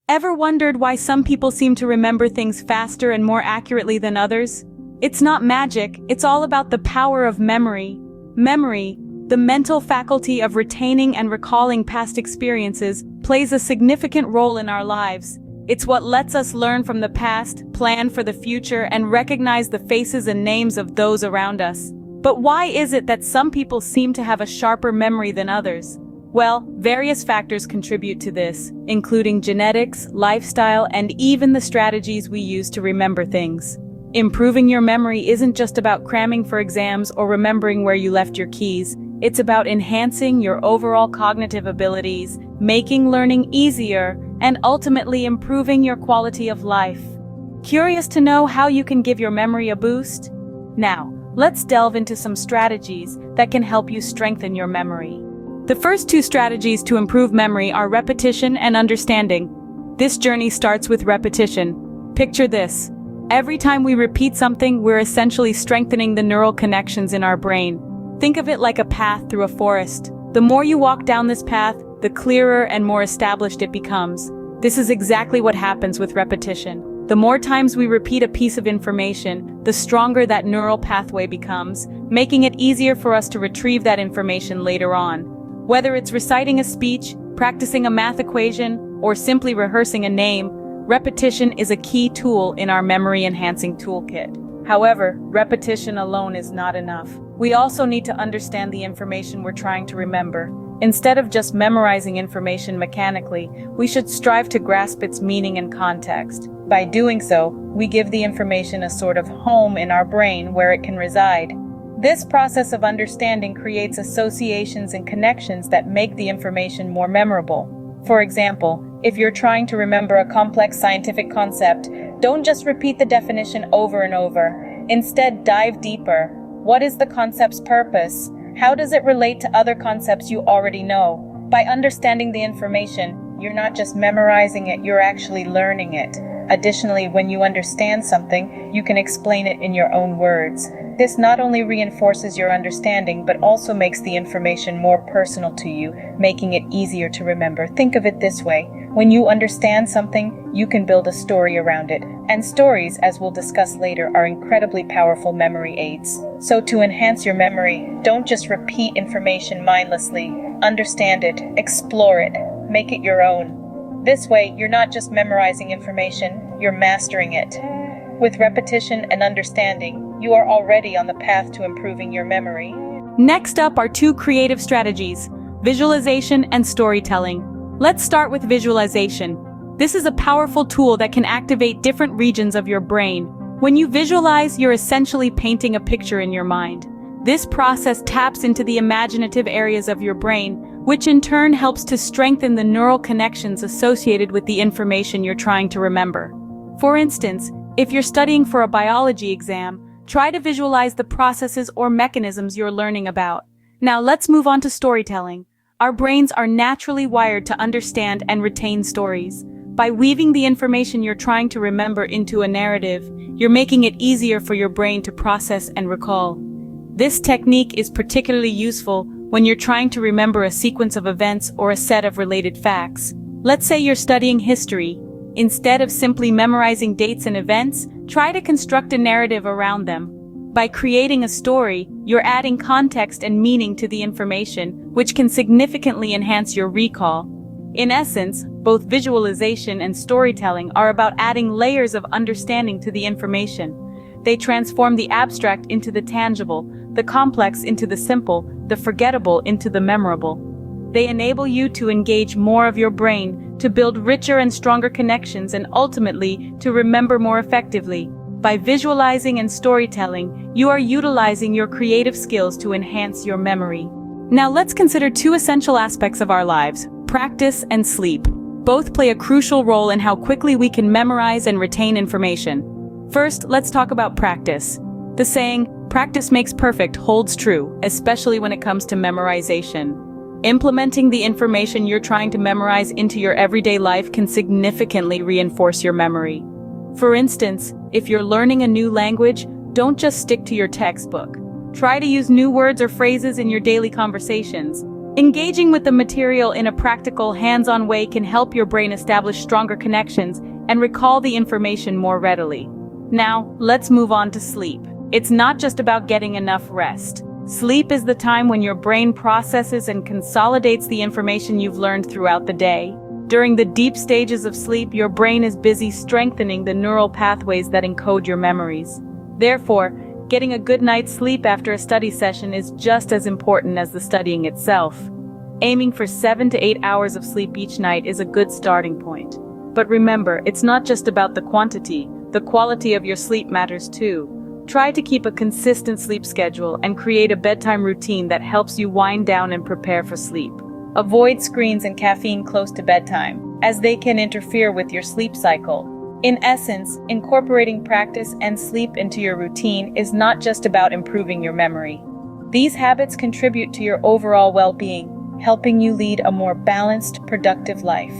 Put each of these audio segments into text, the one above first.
Ever wondered why some people seem to remember things faster and more accurately than others? It's not magic, it's all about the power of memory. Memory, the mental faculty of retaining and recalling past experiences, plays a significant role in our lives. It's what lets us learn from the past, plan for the future, and recognize the faces and names of those around us. But why is it that some people seem to have a sharper memory than others? Well, various factors contribute to this, including genetics, lifestyle, and even the strategies we use to remember things. Improving your memory isn't just about cramming for exams or remembering where you left your keys. It's about enhancing your overall cognitive abilities, making learning easier, and ultimately improving your quality of life. Curious to know how you can give your memory a boost? Now, let's delve into some strategies that can help you strengthen your memory. The first two strategies to improve memory are repetition and understanding. This journey starts with repetition. Picture this. Every time we repeat something, we're essentially strengthening the neural connections in our brain. Think of it like a path through a forest. The more you walk down this path, the clearer and more established it becomes. This is exactly what happens with repetition. The more times we repeat a piece of information, the stronger that neural pathway becomes, making it easier for us to retrieve that information later on. Whether it's reciting a speech, practicing a math equation, or simply rehearsing a name, repetition is a key tool in our memory-enhancing toolkit. However, repetition alone is not enough. We also need to understand the information we're trying to remember. Instead of just memorizing information mechanically, we should strive to grasp its meaning and context. By doing so, we give the information a sort of home in our brain where it can reside. This process of understanding creates associations and connections that make the information more memorable. For example, if you're trying to remember a complex scientific concept, don't just repeat the definition over and over. Instead, dive deeper. What is the concept's purpose? How does it relate to other concepts you already know? By understanding the information, you're not just memorizing it, you're actually learning it. Additionally, when you understand something, you can explain it in your own words. This not only reinforces your understanding, but also makes the information more personal to you, making it easier to remember. Think of it this way. When you understand something, you can build a story around it. And stories, as we'll discuss later, are incredibly powerful memory aids. So to enhance your memory, don't just repeat information mindlessly. Understand it, explore it, make it your own. This way, you're not just memorizing information, you're mastering it. With repetition and understanding, you are already on the path to improving your memory. Next up are two creative strategies: visualization and storytelling. Let's start with visualization. This is a powerful tool that can activate different regions of your brain. When you visualize, you're essentially painting a picture in your mind. This process taps into the imaginative areas of your brain, which in turn helps to strengthen the neural connections associated with the information you're trying to remember. For instance, if you're studying for a biology exam, try to visualize the processes or mechanisms you're learning about. Now let's move on to storytelling. Our brains are naturally wired to understand and retain stories. By weaving the information you're trying to remember into a narrative, you're making it easier for your brain to process and recall. This technique is particularly useful when you're trying to remember a sequence of events or a set of related facts. Let's say you're studying history. Instead of simply memorizing dates and events, try to construct a narrative around them. By creating a story, you're adding context and meaning to the information, which can significantly enhance your recall. In essence, both visualization and storytelling are about adding layers of understanding to the information. They transform the abstract into the tangible, the complex into the simple, the forgettable into the memorable. They enable you to engage more of your brain, to build richer and stronger connections, and ultimately to remember more effectively. By visualizing and storytelling, you are utilizing your creative skills to enhance your memory. Now let's consider two essential aspects of our lives: practice and sleep. Both play a crucial role in how quickly we can memorize and retain information. First, let's talk about practice. The saying, "Practice makes perfect," holds true, especially when it comes to memorization. Implementing the information you're trying to memorize into your everyday life can significantly reinforce your memory. For instance, if you're learning a new language, don't just stick to your textbook. Try to use new words or phrases in your daily conversations. Engaging with the material in a practical, hands-on way can help your brain establish stronger connections and recall the information more readily. Now, let's move on to sleep. It's not just about getting enough rest. Sleep is the time when your brain processes and consolidates the information you've learned throughout the day. During the deep stages of sleep, your brain is busy strengthening the neural pathways that encode your memories. Therefore, getting a good night's sleep after a study session is just as important as the studying itself. Aiming for 7 to 8 hours of sleep each night is a good starting point. But remember, it's not just about the quantity. The quality of your sleep matters too. Try to keep a consistent sleep schedule and create a bedtime routine that helps you wind down and prepare for sleep. Avoid screens and caffeine close to bedtime, as they can interfere with your sleep cycle. In essence, incorporating practice and sleep into your routine is not just about improving your memory. These habits contribute to your overall well-being, helping you lead a more balanced, productive life.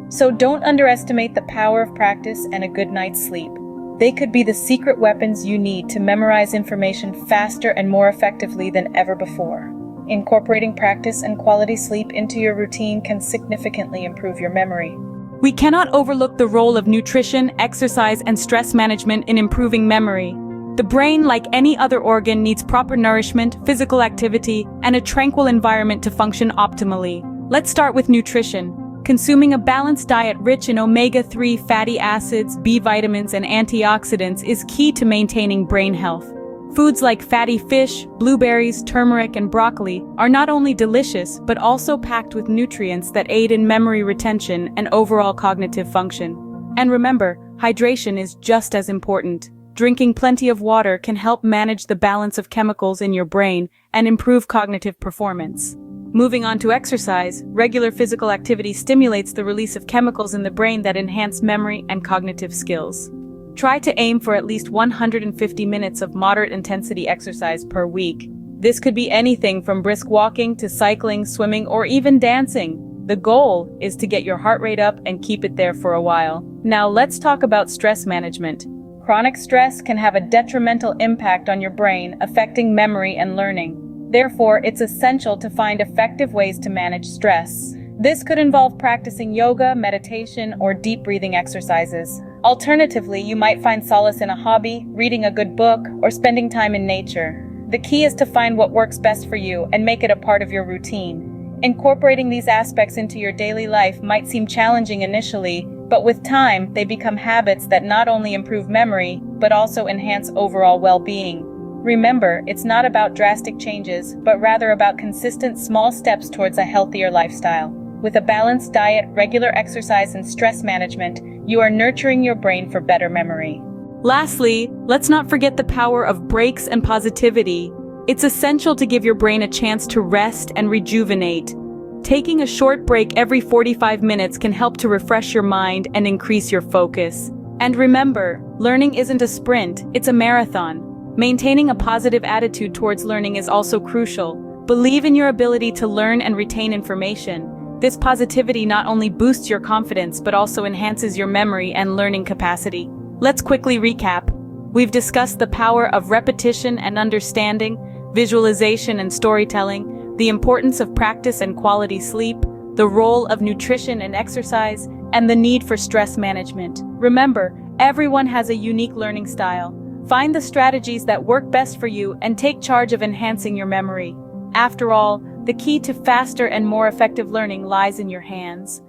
So don't underestimate the power of practice and a good night's sleep. They could be the secret weapons you need to memorize information faster and more effectively than ever before. Incorporating practice and quality sleep into your routine can significantly improve your memory. We cannot overlook the role of nutrition, exercise, and stress management in improving memory. The brain, like any other organ, needs proper nourishment, physical activity, and a tranquil environment to function optimally. Let's start with nutrition. Consuming a balanced diet rich in omega-3 fatty acids, B vitamins, and antioxidants is key to maintaining brain health. Foods like fatty fish, blueberries, turmeric, and broccoli are not only delicious, but also packed with nutrients that aid in memory retention and overall cognitive function. And remember, hydration is just as important. Drinking plenty of water can help manage the balance of chemicals in your brain and improve cognitive performance. Moving on to exercise, regular physical activity stimulates the release of chemicals in the brain that enhance memory and cognitive skills. Try to aim for at least 150 minutes of moderate intensity exercise per week. This could be anything from brisk walking to cycling, swimming, or even dancing. The goal is to get your heart rate up and keep it there for a while. Now let's talk about stress management. Chronic stress can have a detrimental impact on your brain, affecting memory and learning. Therefore, it's essential to find effective ways to manage stress. This could involve practicing yoga, meditation, or deep breathing exercises. Alternatively, you might find solace in a hobby, reading a good book, or spending time in nature. The key is to find what works best for you and make it a part of your routine. Incorporating these aspects into your daily life might seem challenging initially, but with time, they become habits that not only improve memory, but also enhance overall well-being. Remember, it's not about drastic changes, but rather about consistent small steps towards a healthier lifestyle. With a balanced diet, regular exercise, and stress management, you are nurturing your brain for better memory. Lastly, let's not forget the power of breaks and positivity. It's essential to give your brain a chance to rest and rejuvenate. Taking a short break every 45 minutes can help to refresh your mind and increase your focus. And remember, learning isn't a sprint, it's a marathon. Maintaining a positive attitude towards learning is also crucial. Believe in your ability to learn and retain information. This positivity not only boosts your confidence, but also enhances your memory and learning capacity. Let's quickly recap. We've discussed the power of repetition and understanding, visualization and storytelling, the importance of practice and quality sleep, the role of nutrition and exercise, and the need for stress management. Remember, everyone has a unique learning style. Find the strategies that work best for you and take charge of enhancing your memory. After all, the key to faster and more effective learning lies in your hands.